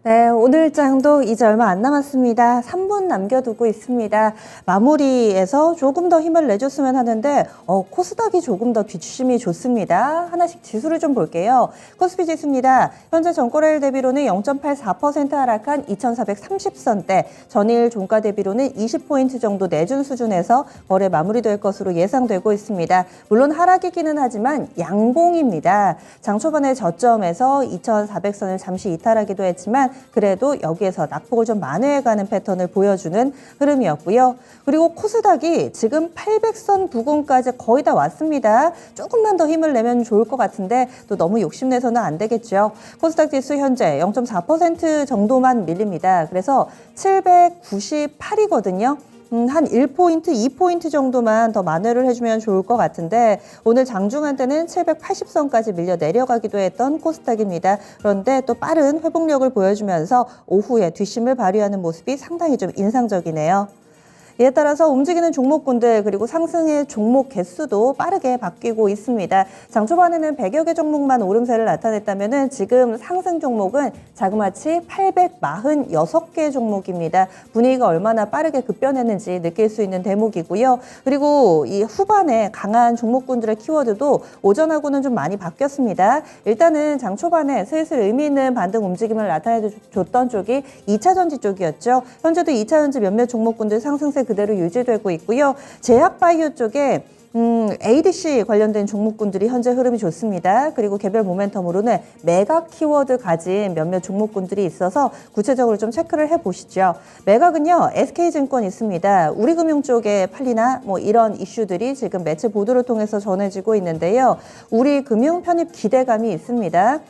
네, 오늘 장도 이제 얼마 안 남았습니다. 3분 남겨두고 있습니다. 마무리에서 조금 더 힘을 내줬으면 하는데 코스닥이 조금 더 뒷심이 좋습니다. 하나씩 지수를 좀 볼게요. 코스피 지수입니다. 현재 전거래일 대비로는 0.84% 하락한 2,430선대, 전일 종가 대비로는 20포인트 정도 내준 수준에서 거래 마무리될 것으로 예상되고 있습니다. 물론 하락이기는 하지만 양봉입니다. 장 초반에 저점에서 2,400선을 잠시 이탈하기도 했지만 그래도 여기에서 낙폭을 좀 만회해가는 패턴을 보여주는 흐름이었고요. 그리고 코스닥이 지금 800선 부근까지 거의 다 왔습니다. 조금만 더 힘을 내면 좋을 것 같은데 또 너무 욕심내서는 안 되겠죠. 코스닥 지수 현재 0.4% 정도만 밀립니다. 그래서 798이거든요. 한 1포인트, 2포인트 정도만 더 만회를 해주면 좋을 것 같은데 오늘 장중한 때는 780선까지 밀려 내려가기도 했던 코스닥입니다. 그런데 또 빠른 회복력을 보여주면서 오후에 뒷심을 발휘하는 모습이 상당히 좀 인상적이네요. 이에 따라서 움직이는 종목군들 그리고 상승의 종목 개수도 빠르게 바뀌고 있습니다. 장 초반에는 100여 개 종목만 오름세를 나타냈다면 지금 상승 종목은 자그마치 846개 종목입니다. 분위기가 얼마나 빠르게 급변했는지 느낄 수 있는 대목이고요. 그리고 이 후반에 강한 종목군들의 키워드도 오전하고는 좀 많이 바뀌었습니다. 일단은 장 초반에 슬슬 의미 있는 반등 움직임을 나타내줬던 쪽이 2차전지 쪽이었죠. 현재도 2차전지 몇몇 종목군들 상승세 그대로 유지되고 있고요. 제약바이오 쪽에 ADC 관련된 종목군들이 현재 흐름이 좋습니다. 그리고 개별 모멘텀으로는 매각 키워드 가진 몇몇 종목군들이 있어서 구체적으로 좀 체크를 해보시죠. 매각은요, SK증권 있습니다. 우리금융 쪽에 팔리나 뭐 이런 이슈들이 지금 매체 보도를 통해서 전해지고 있는데요. 우리금융 편입 기대감이 있습니다.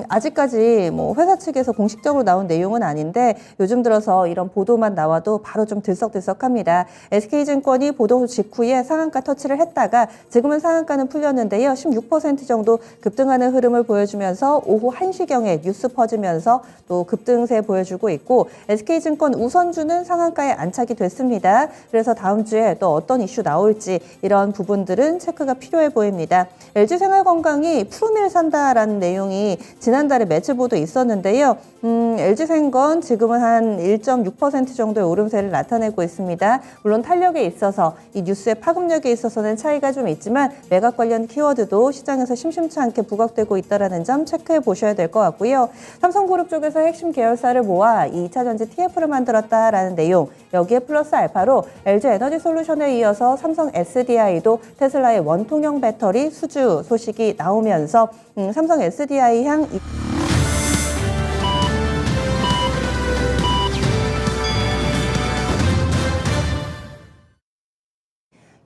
아직까지 뭐 회사 측에서 공식적으로 나온 내용은 아닌데 요즘 들어서 이런 보도만 나와도 바로 좀 들썩들썩합니다. SK증권이 보도 직후에 상한가 터치를 했다가 지금은 상한가는 풀렸는데요. 16% 정도 급등하는 흐름을 보여주면서 오후 1시경에 뉴스 퍼지면서 또 급등세 보여주고 있고 SK증권 우선주는 상한가에 안착이 됐습니다. 그래서 다음 주에 또 어떤 이슈 나올지 이런 부분들은 체크가 필요해 보입니다. LG생활건강이 프루밀 산다라는 내용이 지난달에 매체 보도 있었는데요. LG생건 지금은 한 1.6% 정도의 오름세를 나타내고 있습니다. 물론 탄력에 있어서 이 뉴스의 파급력에 있어서는 차이가 좀 있지만 매각 관련 키워드도 시장에서 심심치 않게 부각되고 있다는 점 체크해 보셔야 될 것 같고요. 삼성그룹 쪽에서 핵심 계열사를 모아 2차전지 TF를 만들었다라는 내용, 여기에 플러스 알파로 LG에너지솔루션에 이어서 삼성 SDI도 테슬라의 원통형 배터리 수주 소식이 나오면서 삼성 SDI 향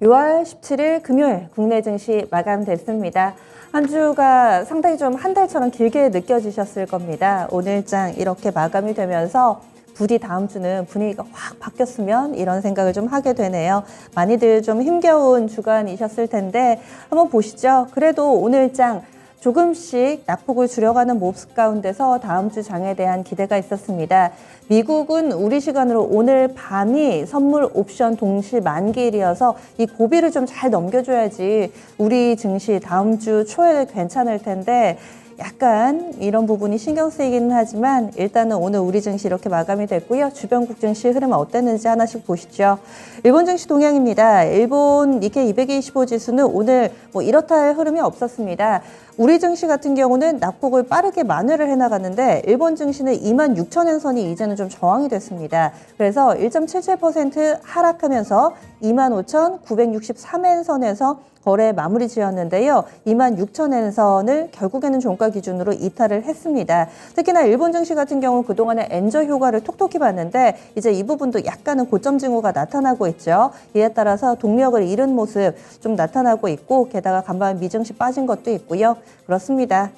6월 17일 금요일 국내 증시 마감됐습니다. 한 주가 상당히 좀 한 달처럼 길게 느껴지셨을 겁니다. 오늘장 이렇게 마감이 되면서 부디 다음 주는 분위기가 확 바뀌었으면 이런 생각을 좀 하게 되네요. 많이들 좀 힘겨운 주간이셨을 텐데 한번 보시죠. 그래도 오늘장 조금씩 낙폭을 줄여가는 모습 가운데서 다음 주 장에 대한 기대가 있었습니다. 미국은 우리 시간으로 오늘 밤이 선물 옵션 동시 만기일이어서 이 고비를 좀 잘 넘겨줘야지 우리 증시 다음 주 초에 괜찮을 텐데 약간 이런 부분이 신경 쓰이기는 하지만 일단은 오늘 우리 증시 이렇게 마감이 됐고요. 주변국 증시 흐름은 어땠는지 하나씩 보시죠. 일본 증시 동향입니다. 일본 니케이 225 지수는 오늘 뭐 이렇다 할 흐름이 없었습니다. 우리 증시 같은 경우는 낙폭을 빠르게 만회를 해나갔는데 일본 증시는 26,000엔 선이 이제는 좀 저항이 됐습니다. 그래서 1.77% 하락하면서 25,963엔 선에서 거래 마무리 지었는데요. 26,000엔 선을 결국에는 종가 기준으로 이탈을 했습니다. 특히나 일본 증시 같은 경우 그동안에 엔저 효과를 톡톡히 봤는데 이제 이 부분도 약간은 고점 징후가 나타나고 있죠. 이에 따라서 동력을 잃은 모습 좀 나타나고 있고 게다가 간밤에 미증시 빠진 것도 있고요. 그렇습니다.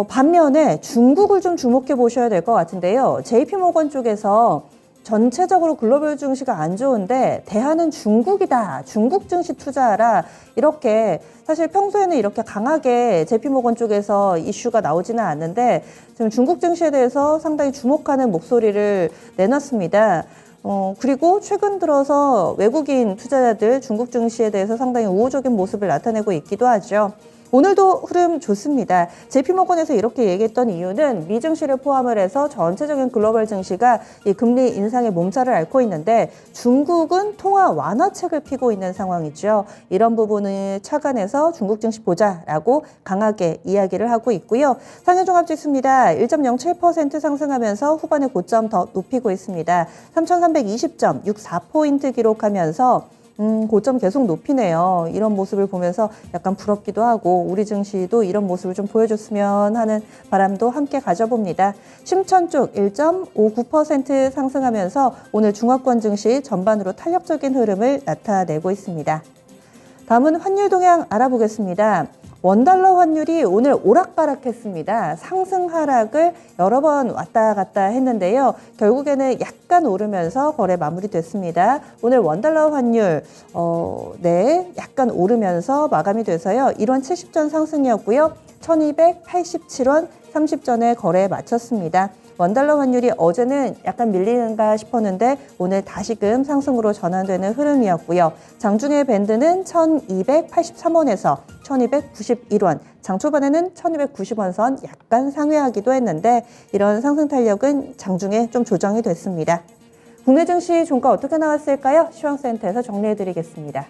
반면에 중국을 좀 주목해 보셔야 될 것 같은데요. JP모건 쪽에서 전체적으로 글로벌 증시가 안 좋은데 대안은 중국이다. 중국 증시 투자하라. 이렇게 사실 평소에는 이렇게 강하게 JP모건 쪽에서 이슈가 나오지는 않는데 지금 중국 증시에 대해서 상당히 주목하는 목소리를 내놨습니다. 그리고 최근 들어서 외국인 투자자들 중국 증시에 대해서 상당히 우호적인 모습을 나타내고 있기도 하죠. 오늘도 흐름 좋습니다. JP모건에서 이렇게 얘기했던 이유는 미 증시를 포함을 해서 전체적인 글로벌 증시가 이 금리 인상의 몸살을 앓고 있는데 중국은 통화 완화책을 피고 있는 상황이죠. 이런 부분을 착안해서 중국 증시 보자라고 강하게 이야기를 하고 있고요. 상해종합지수입니다. 1.07% 상승하면서 후반에 고점 더 높이고 있습니다. 3,320점, 64포인트 기록하면서 고점 계속 높이네요. 이런 모습을 보면서 약간 부럽기도 하고 우리 증시도 이런 모습을 좀 보여줬으면 하는 바람도 함께 가져봅니다. 심천 쪽 1.59% 상승하면서 오늘 중화권 증시 전반으로 탄력적인 흐름을 나타내고 있습니다. 다음은 환율 동향 알아보겠습니다. 원달러 환율이 오늘 오락가락했습니다. 상승 하락을 여러 번 왔다 갔다 했는데요. 결국에는 약간 오르면서 거래 마무리됐습니다. 오늘 원달러 환율 약간 오르면서 마감이 돼서요. 1원 70전 상승이었고요. 1287원 30전에 거래에 마쳤습니다. 원달러 환율이 어제는 약간 밀리는가 싶었는데 오늘 다시금 상승으로 전환되는 흐름이었고요. 장중의 밴드는 1283원에서 1291원, 장 초반에는 1290원 선 약간 상회하기도 했는데 이런 상승 탄력은 장중에 좀 조정이 됐습니다. 국내 증시 종가 어떻게 나왔을까요? 시황센터에서 정리해드리겠습니다.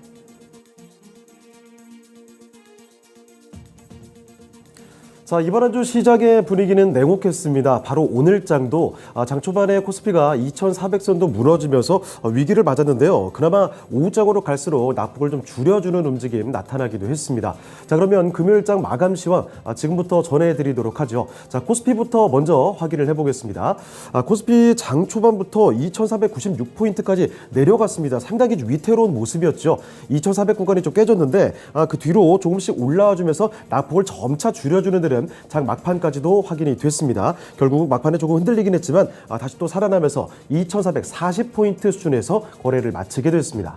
자, 이번 한 주 시작의 분위기는 냉혹했습니다. 바로 오늘장도 장 초반에 코스피가 2,400선도 무너지면서 위기를 맞았는데요. 그나마 오후장으로 갈수록 낙폭을 좀 줄여주는 움직임 나타나기도 했습니다. 자, 그러면 금요일장 마감 시황 지금부터 전해드리도록 하죠. 자, 코스피부터 먼저 확인을 해보겠습니다. 코스피 장 초반부터 2,496포인트까지 내려갔습니다. 상당히 위태로운 모습이었죠. 2,400 구간이 좀 깨졌는데 그 뒤로 조금씩 올라와주면서 낙폭을 점차 줄여주는 데는 장 막판까지도 확인이 됐습니다. 결국 막판에 조금 흔들리긴 했지만 다시 또 살아나면서 2,440포인트 수준에서 거래를 마치게 됐습니다.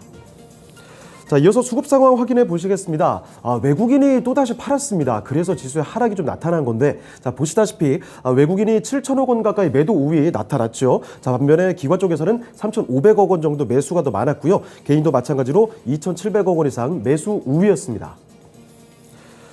자, 이어서 수급 상황 확인해 보시겠습니다. 외국인이 또다시 팔았습니다. 그래서 지수의 하락이 좀 나타난 건데, 자, 보시다시피 외국인이 7천억 원 가까이 매도 우위에 나타났죠. 자, 반면에 기관 쪽에서는 3,500억 원 정도 매수가 더 많았고요. 개인도 마찬가지로 2,700억 원 이상 매수 우위였습니다.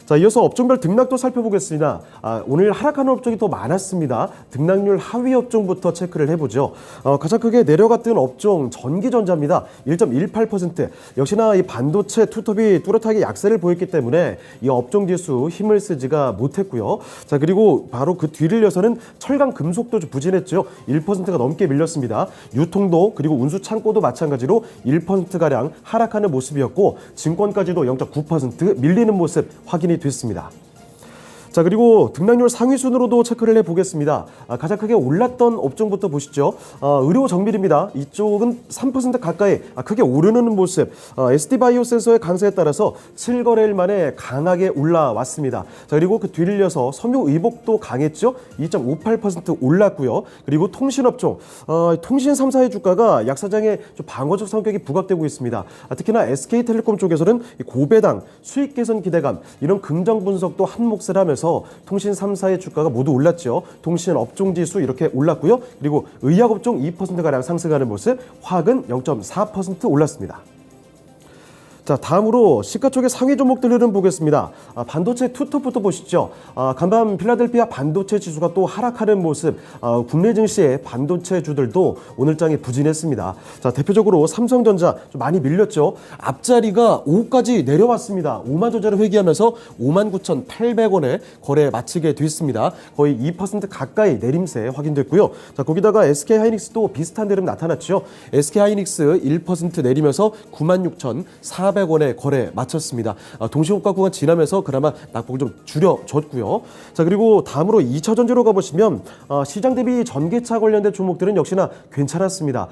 자, 이어서 업종별 등락도 살펴보겠습니다. 오늘 하락하는 업종이 더 많았습니다. 등락률 하위 업종부터 체크를 해보죠. 가장 크게 내려갔던 업종 전기전자입니다. 1.18%. 역시나 이 반도체 투톱이 뚜렷하게 약세를 보였기 때문에 이 업종 지수 힘을 쓰지가 못했고요. 자, 그리고 바로 그 뒤를 이어서는 철강 금속도 좀 부진했죠. 1%가 넘게 밀렸습니다. 유통도 그리고 운수 창고도 마찬가지로 1%가량 하락하는 모습이었고 증권까지도 0.9% 밀리는 모습 확인이 됐습니다. 자, 그리고 등락률 상위 순으로도 체크를 해보겠습니다. 가장 크게 올랐던 업종부터 보시죠. 의료 정밀입니다. 이쪽은 3% 가까이 크게 오르는 모습. SD바이오 센서의 강세에 따라서 7거래일 만에 강하게 올라왔습니다. 자, 그리고 그 뒤를 이어서 섬유의복도 강했죠. 2.58% 올랐고요. 그리고 통신업종, 통신 3사의 주가가 약사장에 좀 방어적 성격이 부각되고 있습니다. 특히나 SK텔레콤 쪽에서는 고배당, 수익 개선 기대감 이런 긍정 분석도 한 몫을 하면서 통신 3사의 주가가 모두 올랐죠. 통신 업종 지수 이렇게 올랐고요. 그리고 의약업종 2%가량 상승하는 모습, 화학은 0.4% 올랐습니다. 자, 다음으로 시가 쪽의 상위 종목들 흐름 보겠습니다. 반도체 투톱부터 보시죠. 간밤 필라델피아 반도체 지수가 또 하락하는 모습, 국내 증시의 반도체 주들도 오늘장에 부진했습니다. 자, 대표적으로 삼성전자 좀 많이 밀렸죠. 앞자리가 5까지 내려왔습니다. 5만 전자를 회귀하면서 59,800원에 거래 마치게 됐습니다. 거의 2% 가까이 내림세 확인됐고요. 자, 거기다가 SK하이닉스도 비슷한 흐름 나타났죠. SK하이닉스 1% 내리면서 96,400원에 거래 마쳤습니다. 동시호가 구간 지나면서 그나마 낙폭을 좀 줄여줬고요. 자, 그리고 다음으로 2차전지로 가보시면 시장 대비 전기차 관련된 종목들은 역시나 괜찮았습니다.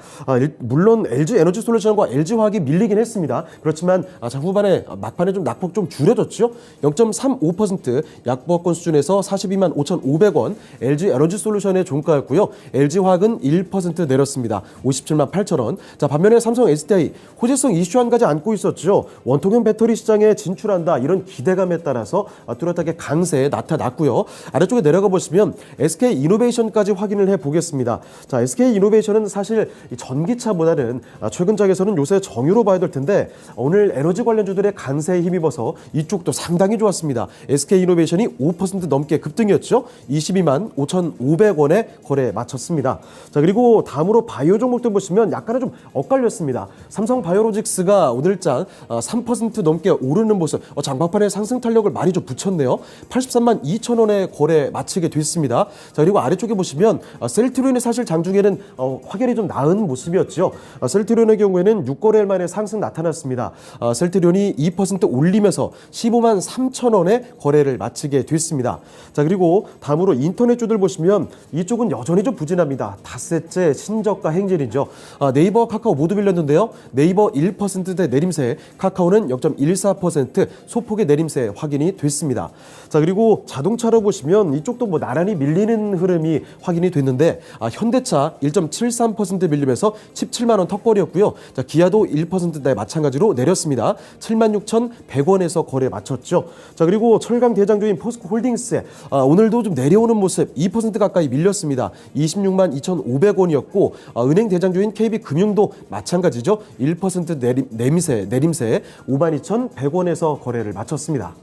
물론 LG에너지솔루션과 LG화학이 밀리긴 했습니다. 그렇지만 자, 후반에 막판에 좀 낙폭 좀 줄여졌죠. 0.35% 약보권 수준에서 42만 5,500원 LG에너지솔루션의 종가였고요. LG화학은 1% 내렸습니다. 57만 8천원. 자, 반면에 삼성 SDI 호재성 이슈 한 가지 안고 있었죠. 보시죠. 원통형 배터리 시장에 진출한다 이런 기대감에 따라서 뚜렷하게 강세 나타났고요. 아래쪽에 내려가 보시면 SK이노베이션까지 확인을 해보겠습니다. 자, SK이노베이션은 사실 이 전기차보다는 최근작에서는 요새 정유로 봐야 될 텐데 오늘 에너지 관련주들의 강세에 힘입어서 이쪽도 상당히 좋았습니다. SK이노베이션이 5% 넘게 급등이었죠. 22만 5,500원에 거래 마쳤습니다. 자, 그리고 다음으로 바이오 종목들 보시면 약간은 좀 엇갈렸습니다. 삼성바이오로직스가 오늘장 3% 넘게 오르는 모습, 장박판에 상승 탄력을 많이 좀 붙였네요. 83만 2천원에 거래 마치게 됐습니다. 자, 그리고 아래쪽에 보시면 셀트리온이 사실 장중에는 확연히 좀 나은 모습이었죠. 셀트리온의 경우에는 6거래일 만에 상승 나타났습니다. 셀트리온이 2% 올리면서 15만 3천원에 거래를 마치게 됐습니다. 자, 그리고 다음으로 인터넷주들 보시면 이쪽은 여전히 좀 부진합니다. 닷새째 신저가 행진이죠. 네이버, 카카오 모두 밀렸는데요. 네이버 1%대 내림세, 카카오는 0.14% 소폭의 내림세 확인이 됐습니다. 자, 그리고 자동차로 보시면 이쪽도 뭐 나란히 밀리는 흐름이 확인이 됐는데 현대차 1.73% 밀리면서 17만 원 턱걸이였고요. 자, 기아도 1%대 마찬가지로 내렸습니다. 76,100원에서 거래 마쳤죠. 자, 그리고 철강 대장주인 포스코홀딩스 오늘도 좀 내려오는 모습 2% 가까이 밀렸습니다. 26만 2,500원이었고 은행 대장주인 KB금융도 마찬가지죠. 1% 내림세 52,100원에서 거래를 마쳤습니다.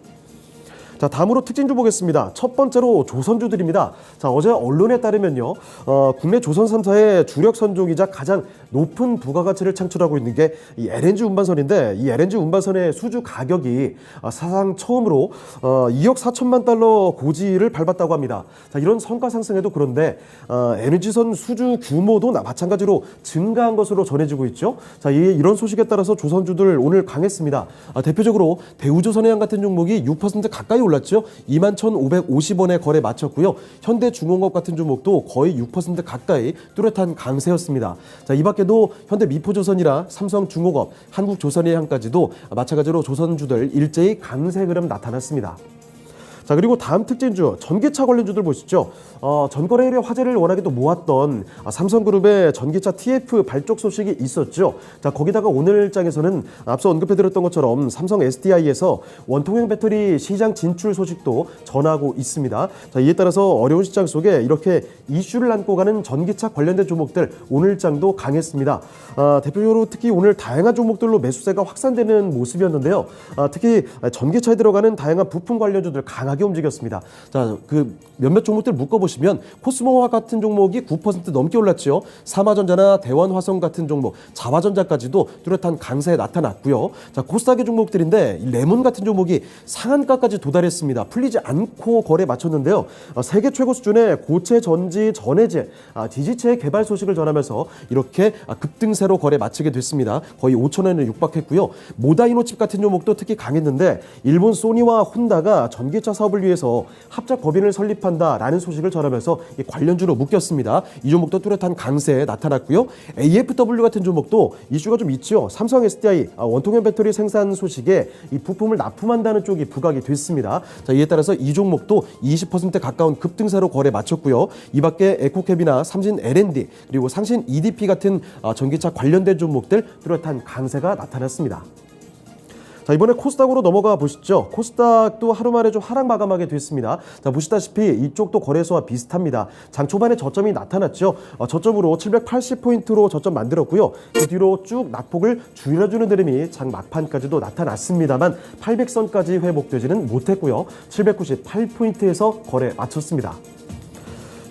자, 다음으로 특징주 보겠습니다. 첫 번째로 조선주들입니다. 자, 어제 언론에 따르면요, 국내 조선 3사의 주력 선종이자 가장 높은 부가가치를 창출하고 있는 게 이 LNG 운반선인데, 이 LNG 운반선의 수주 가격이 사상 처음으로 2억 4천만 달러 고지를 밟았다고 합니다. 자, 이런 성과 상승에도 그런데 LNG선 수주 규모도 마찬가지로 증가한 것으로 전해지고 있죠. 자, 이런 소식에 따라서 조선주들 오늘 강했습니다. 대표적으로 대우조선해양 같은 종목이 6% 가까이 올랐죠. 21,550원에 거래 마쳤고요. 현대중공업 같은 종목도 거의 6% 가까이 뚜렷한 강세였습니다. 자, 이 밖에도 현대미포조선이나 삼성중공업, 한국조선해양까지도 마찬가지로 조선주들 일제히 강세 흐름 나타났습니다. 자, 그리고 다음 특징주 전기차 관련주들 보시죠. 전거래일에 화제를 워낙에 또 모았던 삼성그룹의 전기차 TF 발족 소식이 있었죠. 자, 거기다가 오늘장에서는 앞서 언급해드렸던 것처럼 삼성 SDI에서 원통형 배터리 시장 진출 소식도 전하고 있습니다. 자, 이에 따라서 어려운 시장 속에 이렇게 이슈를 안고 가는 전기차 관련된 종목들 오늘장도 강했습니다. 대표적으로 특히 오늘 다양한 종목들로 매수세가 확산되는 모습이었는데요. 특히 전기차에 들어가는 다양한 부품 관련주들 강하게 움직였습니다. 자, 그 몇몇 종목들 묶어보시면 코스모화 같은 종목이 9% 넘게 올랐죠. 삼화전자나 대원화성 같은 종목, 자화전자까지도 뚜렷한 강세에 나타났고요. 자, 코스닥의 종목들인데 레몬 같은 종목이 상한가까지 도달했습니다. 풀리지 않고 거래 마쳤는데요. 세계 최고 수준의 고체 전지 전해제, 지지체 개발 소식을 전하면서 이렇게 급등세로 거래 마치게 됐습니다. 거의 5,000원에 육박했고요. 모다이노칩 같은 종목도 특히 강했는데 일본 소니와 혼다가 전기차 사업을 위해서 합작 법인을 설립한다라는 소식을 전하면서 이 관련주로 묶였습니다. 이 종목도 뚜렷한 강세에 나타났고요. AFW 같은 종목도 이슈가 좀 있죠. 삼성 SDI 원통형 배터리 생산 소식에 이 부품을 납품한다는 쪽이 부각이 됐습니다. 자, 이에 따라서 이 종목도 20% 가까운 급등세로 거래 마쳤고요. 이 밖에 에코캡이나 삼진 L&D 그리고 상신 EDP 같은 전기차 관련된 종목들 뚜렷한 강세가 나타났습니다. 자, 이번에 코스닥으로 넘어가 보시죠. 코스닥도 하루 만에 좀 하락 마감하게 됐습니다. 자, 보시다시피 이쪽도 거래소와 비슷합니다. 장 초반에 저점이 나타났죠. 저점으로 780포인트로 저점 만들었고요. 그 뒤로 쭉 낙폭을 줄여주는 흐름이 장 막판까지도 나타났습니다만 800선까지 회복되지는 못했고요. 798포인트에서 거래 마쳤습니다.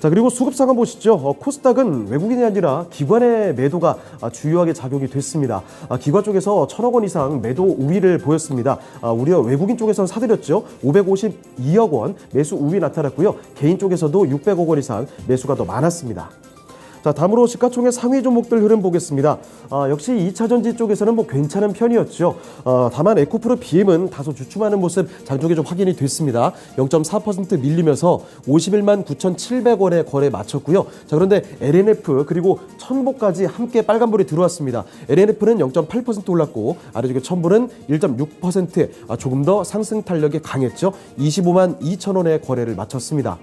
자, 그리고 수급 상황 보시죠. 코스닥은 외국인이 아니라 기관의 매도가 주요하게 작용이 됐습니다. 기관 쪽에서 1,000억 원 이상 매도 우위를 보였습니다. 우리가 외국인 쪽에서는 사들였죠. 552억 원 매수 우위 나타났고요. 개인 쪽에서도 600억 원 이상 매수가 더 많았습니다. 자, 다음으로 시가총액 상위 종목들 흐름 보겠습니다. 역시 2차전지 쪽에서는 뭐 괜찮은 편이었죠. 다만 에코프로 BM은 다소 주춤하는 모습 장중에 좀 확인이 됐습니다. 0.4% 밀리면서 51만 9,700원에 거래 마쳤고요. 자, 그런데 LNF 그리고 첨보까지 함께 빨간불이 들어왔습니다. LNF는 0.8% 올랐고 아래쪽에 첨보는 1.6% 조금 더 상승 탄력이 강했죠. 25만 2천원에 거래를 마쳤습니다.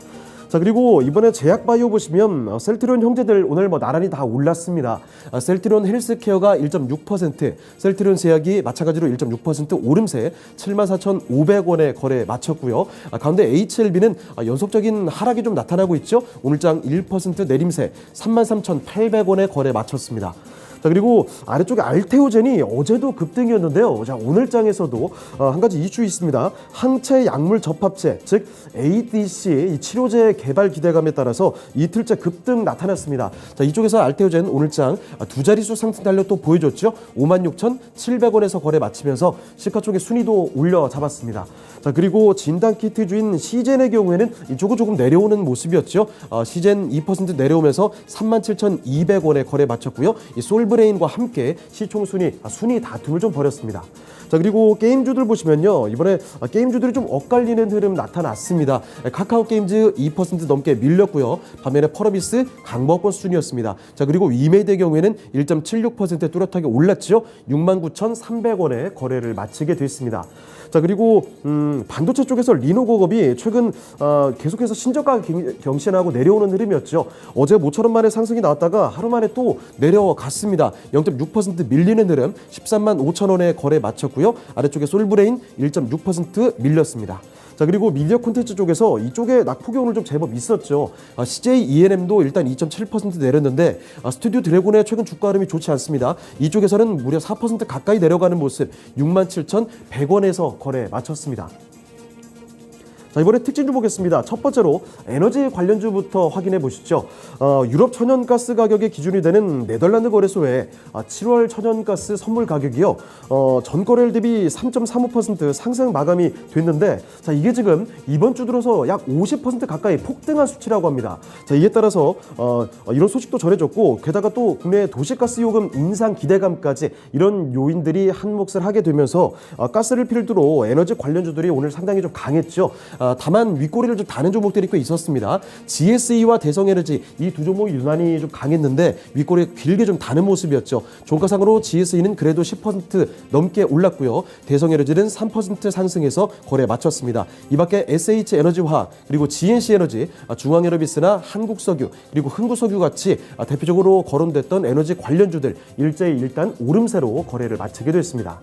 자, 그리고 이번에 제약바이오 보시면 셀트리온 형제들 오늘 나란히 다 올랐습니다. 셀트리온 헬스케어가 1.6%, 셀트리온 제약이 마찬가지로 1.6% 오름세 74,500원에 거래 마쳤고요. 가운데 HLB는 연속적인 하락이 좀 나타나고 있죠. 오늘장 1% 내림세 33,800원에 거래 마쳤습니다. 자, 그리고 아래쪽에 알테오젠이 어제도 급등이었는데요. 자, 오늘장에서도 한 가지 이슈 있습니다. 항체 약물 접합체, 즉 ADC 이 치료제 개발 기대감에 따라서 이틀째 급등 나타났습니다. 자, 이쪽에서 알테오젠 오늘장 두 자릿수 상승 달력 또 보여줬죠. 56,700원에서 거래 마치면서 시가총액 순위도 올려 잡았습니다. 자, 그리고 진단키트주인 시젠의 경우에는 이쪽은 조금 내려오는 모습이었죠. 시젠 2% 내려오면서 37,200원에 거래 마쳤고요. 이 솔브레인과 함께 시총 순위 다툼을 좀 벌였습니다. 자, 그리고 게임주들 보시면요. 이번에 게임주들이 좀 엇갈리는 흐름 나타났습니다. 카카오 게임즈 2% 넘게 밀렸고요. 반면에 펄어비스 강보권 수준이었습니다. 자, 그리고 위메이드의 경우에는 1.76% 뚜렷하게 올랐죠. 69,300원에 거래를 마치게 됐습니다. 자, 그리고 반도체 쪽에서 리노고업이 최근 계속해서 신저가 경신하고 내려오는 흐름이었죠. 어제 모처럼 만에 상승이 나왔다가 하루 만에 또 내려갔습니다. 0.6% 밀리는 흐름 13만 5천 원에 거래 마쳤고요. 아래쪽에 솔브레인 1.6% 밀렸습니다. 자, 그리고 미디어 콘텐츠 쪽에서 이쪽에 낙폭이 오늘 좀 제법 있었죠. CJ ENM도 일단 2.7% 내렸는데 스튜디오 드래곤의 최근 주가 흐름이 좋지 않습니다. 이쪽에서는 무려 4% 가까이 내려가는 모습 67,100원에서 거래 마쳤습니다. 자, 이번에 특징주 보겠습니다. 첫 번째로 에너지 관련주부터 확인해 보시죠. 유럽 천연가스 가격의 기준이 되는 네덜란드 거래소의 7월 천연가스 선물 가격이요. 전 거래일 대비 3.35% 상승 마감이 됐는데, 자, 이게 지금 이번 주 들어서 약 50% 가까이 폭등한 수치라고 합니다. 자, 이에 따라서 이런 소식도 전해졌고, 게다가 또 국내 도시가스 요금 인상 기대감까지 이런 요인들이 한 몫을 하게 되면서 가스를 필두로 에너지 관련주들이 오늘 상당히 좀 강했죠. 다만 윗꼬리를 좀 다는 종목들이 꽤 있었습니다. GSE와 대성에너지 이 두 종목이 유난히 좀 강했는데 윗꼬리 길게 좀 다는 모습이었죠. 종가상으로 GSE는 그래도 10% 넘게 올랐고요. 대성에너지는 3% 상승해서 거래 마쳤습니다. 이 밖에 SH에너지화학 그리고 GNC에너지, 중앙에너비스나 한국석유 그리고 흥구석유 같이 대표적으로 거론됐던 에너지 관련주들 일제히 일단 오름세로 거래를 마치게 됐습니다.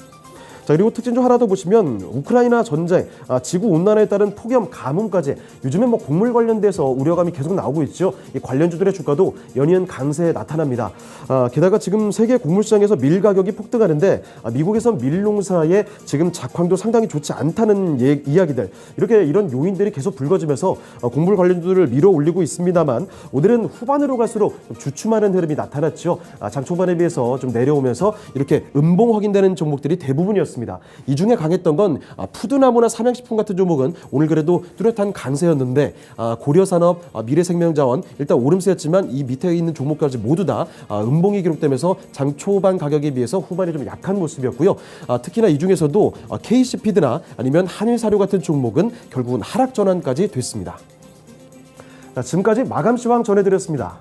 자, 그리고 특징 중 하나 더 보시면 우크라이나 전쟁, 지구 온난화에 따른 폭염 가뭄까지 요즘에 곡물 관련돼서 우려감이 계속 나오고 있죠. 이 관련주들의 주가도 연이은 강세에 나타납니다. 게다가 지금 세계 곡물 시장에서 밀 가격이 폭등하는데 미국에서 밀 농사의 지금 작황도 상당히 좋지 않다는 이야기들, 이렇게 이런 요인들이 계속 불거지면서 곡물 관련주들을 밀어 올리고 있습니다만 오늘은 후반으로 갈수록 주춤하는 흐름이 나타났죠. 장 초반에 비해서 좀 내려오면서 이렇게 음봉 확인되는 종목들이 대부분이었습니다. 이 중에 강했던 건 푸드나무나 삼양식품 같은 종목은 오늘 그래도 뚜렷한 강세였는데 고려산업, 미래생명자원 일단 오름세였지만 이 밑에 있는 종목까지 모두 다 음봉이 기록되면서 장 초반 가격에 비해서 후반이 좀 약한 모습이었고요. 특히나 이 중에서도 KC피드나 아니면 한일사료 같은 종목은 결국은 하락 전환까지 됐습니다. 지금까지 마감시황 전해드렸습니다.